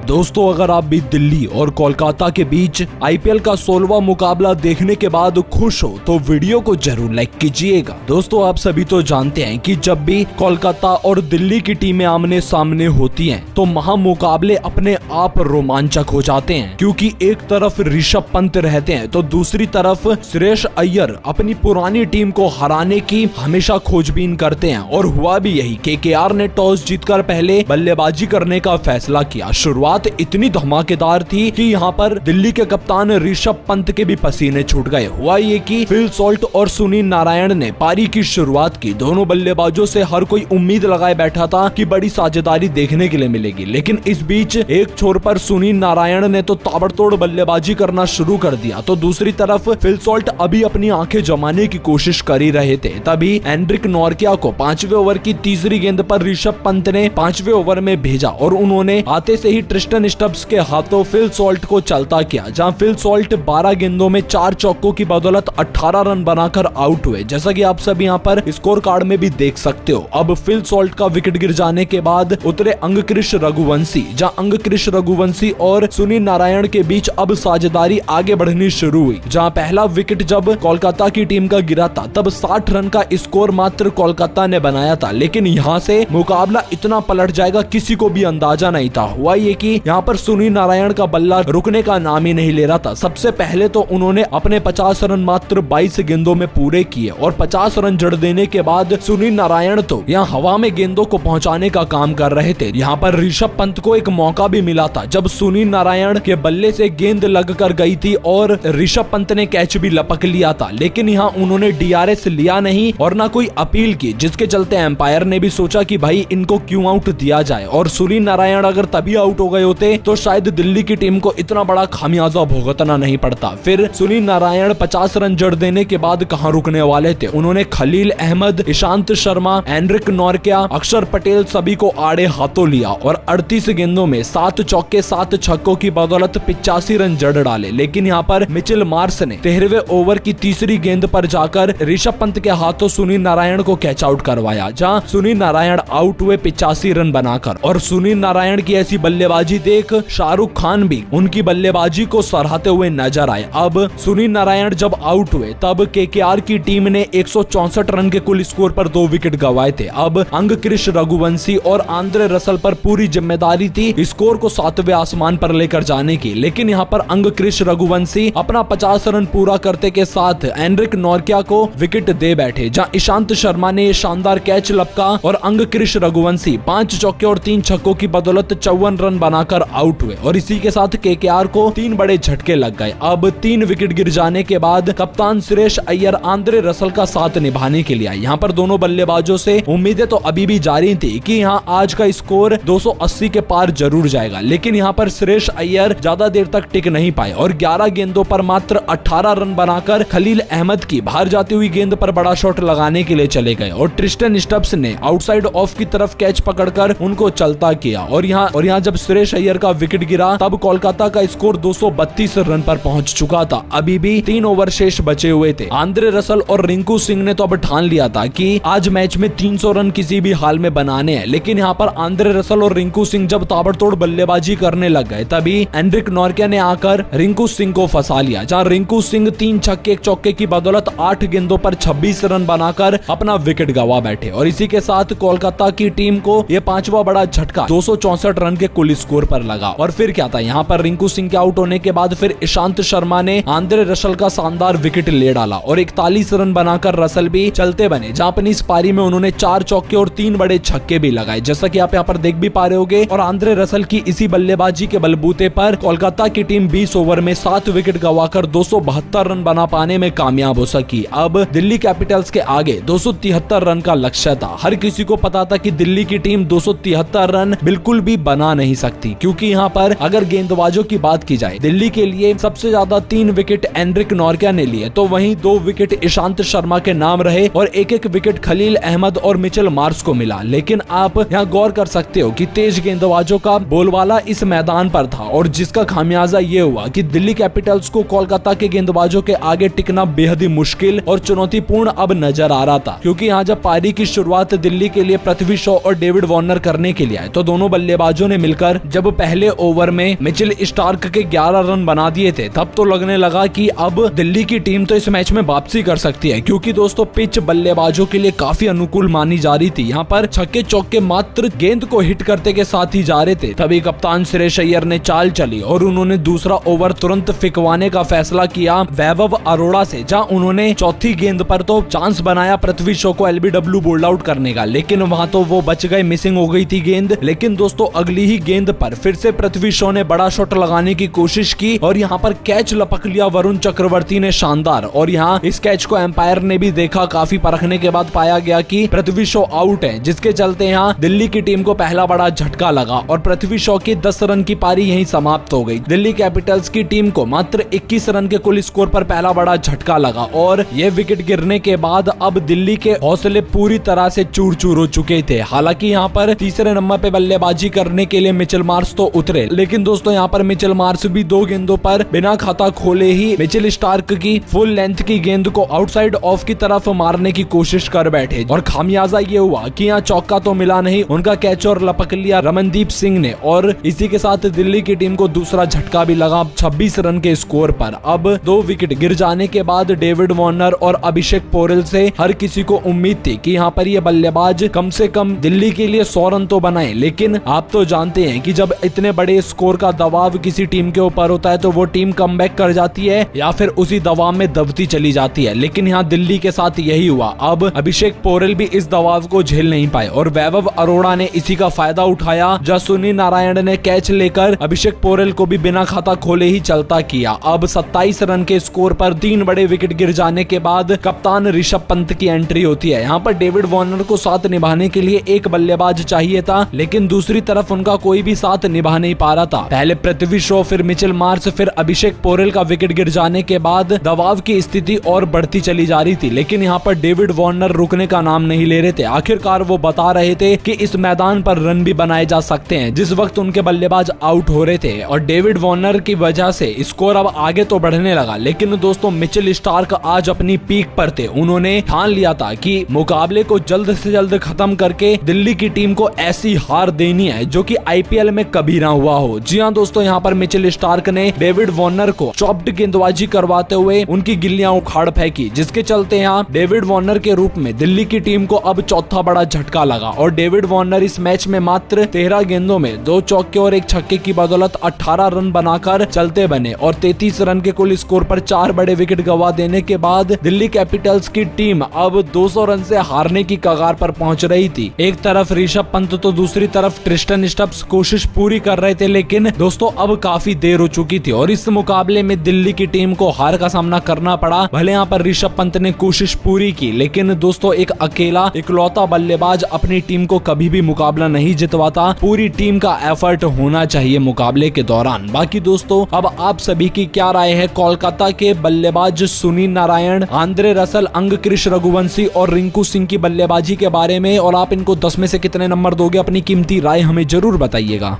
दोस्तों, अगर आप भी दिल्ली और कोलकाता के बीच आईपीएल का 16वां मुकाबला देखने के बाद खुश हो तो वीडियो को जरूर लाइक कीजिएगा। दोस्तों, आप सभी तो जानते हैं कि जब भी कोलकाता और दिल्ली की टीमें आमने सामने होती हैं तो महामुकाबले अपने आप रोमांचक हो जाते हैं, क्योंकि एक तरफ ऋषभ पंत रहते हैं तो दूसरी तरफ श्रेयस अय्यर अपनी पुरानी टीम को हराने की हमेशा खोजबीन करते हैं। और हुआ भी यही, केकेआर ने टॉस जीतकर पहले बल्लेबाजी करने का फैसला किया। शुरुआत इतनी धमाकेदार थी कि यहाँ पर दिल्ली के कप्तान ऋषभ पंत के भी पसीने छूट गए। हुआ ये कि फिल सॉल्ट और सुनील नारायण ने पारी की शुरुआत की। दोनों बल्लेबाजों से हर कोई उम्मीद लगाए बैठा था कि बड़ी साझेदारी देखने के लिए मिलेगी, लेकिन इस बीच एक छोर पर सुनील नारायण ने तो ताबड़तोड़ बल्लेबाजी करना शुरू कर दिया, तो दूसरी तरफ फिल सॉल्ट अभी अपनी आंखें जमाने की कोशिश कर ही रहे थे। तभी एंड्रिक नॉर्किया को 5वें ओवर की तीसरी गेंद पर ऋषभ पंत ने 5वें ओवर में भेजा और उन्होंने आते से ही ट्रिस्टन स्टब्स के हाथों फिल सॉल्ट को चलता किया, जहां फिल सॉल्ट 12 गेंदों में 4 चौकों की बदौलत 18 रन बनाकर आउट हुए, जैसा कि आप सब यहां पर स्कोर कार्ड में भी देख सकते हो। अब फिल सॉल्ट का विकेट गिर जाने के बाद उतरे अंगक्रिश रघुवंशी, जहां अंगक्रिश रघुवंशी और सुनील नारायण के बीच अब साझेदारी आगे बढ़नी शुरू हुई। जहां पहला विकेट जब कोलकाता की टीम का गिरा था तब 60 रन का स्कोर मात्र कोलकाता ने बनाया था, लेकिन यहां से मुकाबला इतना पलट जाएगा किसी को भी अंदाजा नहीं था। हुआ ये कि यहाँ पर सुनील नारायण का बल्ला रुकने का नाम ही नहीं ले रहा था। सबसे पहले तो उन्होंने अपने 50 रन मात्र 22 गेंदों में पूरे किए और 50 रन जड़ देने के बाद सुनील नारायण तो यहाँ हवा में गेंदों को पहुंचाने का काम कर रहे थे। यहाँ पर ऋषभ पंत को एक मौका भी मिला था जब सुनील नारायण के बल्ले से गेंद लग कर गई थी और ऋषभ पंत ने कैच भी लपक लिया था, लेकिन यहाँ उन्होंने डीआरएस लिया नहीं और ना कोई अपील की, जिसके चलते एम्पायर ने भी सोचा कि भाई इनको क्यों आउट दिया जाए। और सुनील नारायण अगर तभी आउट हो गए होते तो शायद दिल्ली की टीम को इतना बड़ा खामियाजा भुगतना नहीं पड़ता। फिर सुनील नारायण 50 रन जड़ देने के बाद कहां रुकने वाले थे। उन्होंने खलील अहमद, ईशांत शर्मा, एंड्रिक नॉर्किया, अक्षर पटेल सभी को आड़े हाथों लिया और 38 गेंदों में 7 चौके 7 छक्कों की बदौलत 85 रन जड़ डाले। लेकिन यहाँ पर मिचेल मार्श ने 13वें ओवर की तीसरी गेंद पर जाकर ऋषभ पंत के हाथों सुनील नारायण को कैच आउट करवाया, जहां सुनील नारायण आउट हुए 85 रन बनाकर। और सुनील नारायण की ऐसी बल्लेबाजी देख शाहरुख खान भी उनकी बल्लेबाजी को सराहते हुए नजर आए। अब सुनील नारायण जब आउट हुए तब केकेआर की टीम ने 164 रन के कुल स्कोर पर 2 विकेट गंवाए थे। अब अंगक्रिश रघुवंशी और आंद्रे रसल पर पूरी जिम्मेदारी थी स्कोर को 7वें आसमान पर लेकर जाने की, लेकिन यहाँ पर अंगक्रिश रघुवंशी अपना 50 रन पूरा करते के साथ एंड्रिक नॉर्किया को विकेट दे बैठे, जहां ईशांत शर्मा ने शानदार कैच लपका और अंगक्रिश रघुवंशी 5 चौके और 3 छक्कों की बदौलत 54 रन बनाकर आउट हुए और इसी के साथ केकेआर को 3 बड़े झटके लग गए। अब 3 विकेट गिर जाने के बाद कप्तान श्रेयस अय्यर आंद्रे रसल का साथ निभाने के लिए आए। यहाँ पर दोनों बल्लेबाजों से उम्मीदें तो अभी भी जारी थी कि यहाँ आज का स्कोर 280 के पार जरूर जाएगा, लेकिन यहाँ पर श्रेयस अय्यर ज्यादा देर तक टिक नहीं पाए और 11 गेंदों पर मात्र 18 रन बनाकर खलील अहमद की बाहर जाती हुई गेंद पर बड़ा शॉट लगाने के लिए चले गए और ट्रिस्टन स्टब्स ने आउटसाइड ऑफ की तरफ कैच पकड़कर उनको चलता किया। और यहाँ जब श्रेयस अय्यर का विकेट गिरा तब कोलकाता का स्कोर 232 रन पर पहुंच चुका था। अभी भी 3 ओवर शेष बचे हुए थे। आंद्रे रसल और रिंकू सिंह ने तो अब ठान लिया था कि आज मैच में 300 रन किसी भी हाल में बनाने हैं, लेकिन यहाँ पर आंद्रे रसल और रिंकू सिंह जब ताबड़तोड़ बल्लेबाजी करने लग गए तभी एंड्रिक नॉर्किया ने आकर रिंकू सिंह को फंसा लिया, जहाँ रिंकू सिंह 3 छक्के 1 चौके की बदौलत 8 गेंदों पर 26 रन बनाकर अपना विकेट गंवा बैठे और इसी के साथ कोलकाता की टीम को यह 5वां बड़ा झटका 264 रन के कुल स्कोर पर लगा। और फिर क्या था, यहाँ पर रिंकू सिंह के आउट होने के बाद फिर ईशांत शर्मा ने आंद्रे रसल का शानदार विकेट ले डाला और 41 रन बनाकर रसल भी चलते बने, जहाँ अपनी इस पारी में उन्होंने 4 चौके और 3 बड़े छक्के भी लगाए, जैसा कि आप यहाँ पर देख भी पा रहे होंगे। और आंद्रे रसल की इसी बल्लेबाजी के बलबूते पर कोलकाता की टीम 20 ओवर में 7 विकेट गंवाकर 272 रन बना पाने में कामयाब हो सकी। अब दिल्ली कैपिटल्स के आगे 273 रन का लक्ष्य था। हर किसी को पता था कि दिल्ली की टीम 273 रन बिल्कुल भी बना नहीं सकती, क्योंकि यहाँ पर अगर गेंदबाजों की बात की जाए दिल्ली के लिए सबसे ज्यादा 3 विकेट एंड्रिक नॉर्किया ने लिए, तो वहीं 2 विकेट ईशांत शर्मा के नाम रहे और 1-1 विकेट खलील अहमद और मिचेल मार्श को मिला। लेकिन आप यहाँ गौर कर सकते हो कि तेज गेंदबाजों का बोलबाला इस मैदान पर था और जिसका खामियाजा ये हुआ कि दिल्ली कैपिटल्स को कोलकाता के गेंदबाजों के आगे टिकना बेहद ही मुश्किल और चुनौतीपूर्ण अब नजर आ रहा था, क्योंकि यहाँ जब पारी की शुरुआत दिल्ली के लिए पृथ्वी शॉ और डेविड वार्नर करने के लिए आए तो दोनों बल्लेबाजों ने मिलकर जब पहले ओवर में मिचेल स्टार्क के 11 रन बना दिए थे तब तो लगने लगा कि अब दिल्ली की टीम तो इस मैच में वापसी कर सकती है, क्योंकि दोस्तों पिच बल्लेबाजों के लिए काफी अनुकूल मानी जा रही थी। यहाँ पर छक्के चौके मात्र गेंद को हिट करते के साथ ही जा रहे थे। तभी कप्तान श्रेयस अय्यर ने चाल चली और उन्होंने दूसरा ओवर तुरंत फिकवाने का फैसला किया वैभव अरोड़ा से, जहां उन्होंने चौथी गेंद पर तो चांस बनाया पृथ्वी शॉ को एलबीडब्ल्यू बोल्ड आउट करने का, लेकिन वहां तो वो बच गए, मिसिंग हो गई थी गेंद। लेकिन दोस्तों अगली ही गेंद पर फिर से पृथ्वी शॉ ने बड़ा शॉट लगाने की कोशिश की और यहाँ पर कैच लपक लिया वरुण चक्रवर्ती ने शानदार। और यहाँ इस कैच को एम्पायर ने भी देखा, काफी परखने के बाद पाया गया कि पृथ्वी शॉ आउट है, जिसके चलते यहाँ दिल्ली की टीम को पहला बड़ा झटका लगा और पृथ्वी शॉ की 10 रन की पारी यहीं समाप्त हो गई। दिल्ली कैपिटल्स की टीम को मात्र 21 रन के कुल स्कोर पर पहला बड़ा झटका लगा और ये विकेट गिरने के बाद अब दिल्ली के हौसले पूरी तरह से चूर चूर हो चुके थे। हालांकि यहाँ पर तीसरे नंबर पे बल्लेबाजी करने के लिए मिचेल मार्श तो उतरे, लेकिन दोस्तों यहाँ पर मिचेल मार्श भी 2 गेंदों पर बिना खाता खोले ही मिचेल स्टार्क की फुल लेंथ की गेंद को आउटसाइड ऑफ की तरफ मारने की कोशिश कर बैठे और खामियाजा ये हुआ कि यहाँ चौका तो मिला नहीं, उनका कैच और लपक लिया रमनदीप सिंह ने और इसी के साथ दिल्ली की टीम को दूसरा झटका भी लगा 26 रन के स्कोर पर। अब 2 विकेट गिर जाने के बाद डेविड वार्नर और अभिषेक पोरेल से हर किसी को उम्मीद थी कि यहाँ पर ये बल्लेबाज कम से कम दिल्ली के लिए 100 रन तो बनाए, लेकिन आप तो जानते हैं कि जब इतने बड़े स्कोर का दबाव किसी टीम के ऊपर होता है तो वो टीम कमबैक कर जाती है या फिर उसी दबाव में दबती चली जाती है। लेकिन यहाँ दिल्ली के साथ यही हुआ। अब अभिषेक पोरेल भी इस दबाव को झेल नहीं पाए और वैभव अरोड़ा ने इसी का फायदा उठाया, जहां सुनील नारायण ने कैच लेकर अभिषेक पोरेल को भी बिना खाता खोले ही चलता किया। अब 27 रन के स्कोर पर 3 बड़े विकेट गिर जाने के बाद कप्तान ऋषभ पंत की एंट्री होती है। यहाँ पर डेविड वार्नर को साथ निभाने के लिए एक बल्लेबाज चाहिए था, लेकिन दूसरी तरफ उनका कोई भी साथ निभा नहीं पा रहा था। पहले पृथ्वी शॉ, फिर मिचेल मार्श, फिर अभिषेक पोरेल का विकेट गिर जाने के बाद दबाव की स्थिति और बढ़ती चली जा रही थी, लेकिन यहाँ पर डेविड वार्नर रुकने का नाम नहीं ले रहे थे। आखिरकार वो बता रहे थे कि इस मैदान पर रन भी बनाए जा सकते हैं, जिस वक्त उनके बल्लेबाज आउट हो रहे थे और डेविड वार्नर की वजह से स्कोर अब आगे तो बढ़ने लगा। लेकिन दोस्तों मिचेल स्टार्क आज अपनी पीक पर थे, उन्होंने ठान लिया था कि मुकाबले को जल्द से जल्द खत्म करके दिल्ली की टीम को ऐसी हार देनी है जो कि आईपीएल में कभी ना हुआ हो। जी हाँ दोस्तों, यहाँ पर मिचेल स्टार्क ने डेविड वार्नर को चॉप्ड गेंदबाजी करवाते हुए उनकी गिल्लियां उखाड़ फेंकी, जिसके चलते यहाँ डेविड वार्नर के रूप में दिल्ली की टीम को अब चौथा बड़ा झटका लगा और डेविड वार्नर इस मैच में मात्र 13 गेंदों में 2 चौके और 1 छक्के की बदौलत 18 रन बनाकर चलते बने और 33 रन के कुल स्कोर पर 4 बड़े विकेट गंवा देने के बाद दिल्ली कैपिटल्स की टीम अब 200 रन से हारने की कगार पर पहुंच रही थी। एक तरफ ऋषभ पंत तो दूसरी तरफ ट्रिस्टन स्टब्स कोशिश पूरी कर रहे थे, लेकिन दोस्तों अब काफी देर हो चुकी थी और इस मुकाबले में दिल्ली की टीम को हार का सामना करना पड़ा। भले यहाँ पर ऋषभ पंत ने कोशिश पूरी की, लेकिन दोस्तों एक अकेला इकलौता बल्लेबाज अपनी टीम को कभी भी मुकाबला नहीं जितवाता, पूरी टीम का एफर्ट होना चाहिए मुकाबले के दौरान। बाकी दोस्तों अब आप सभी की क्या राय है कोलकाता के बल्लेबाज सुनील नारायण, आंद्रे रसल, अंगक्रिश रघुवंशी और रिंकू सिंह की बल्लेबाजी के बारे में, और आप इनको 10 में से कितने नंबर दोगे? अपनी कीमती राय हमें जरूर बताइएगा।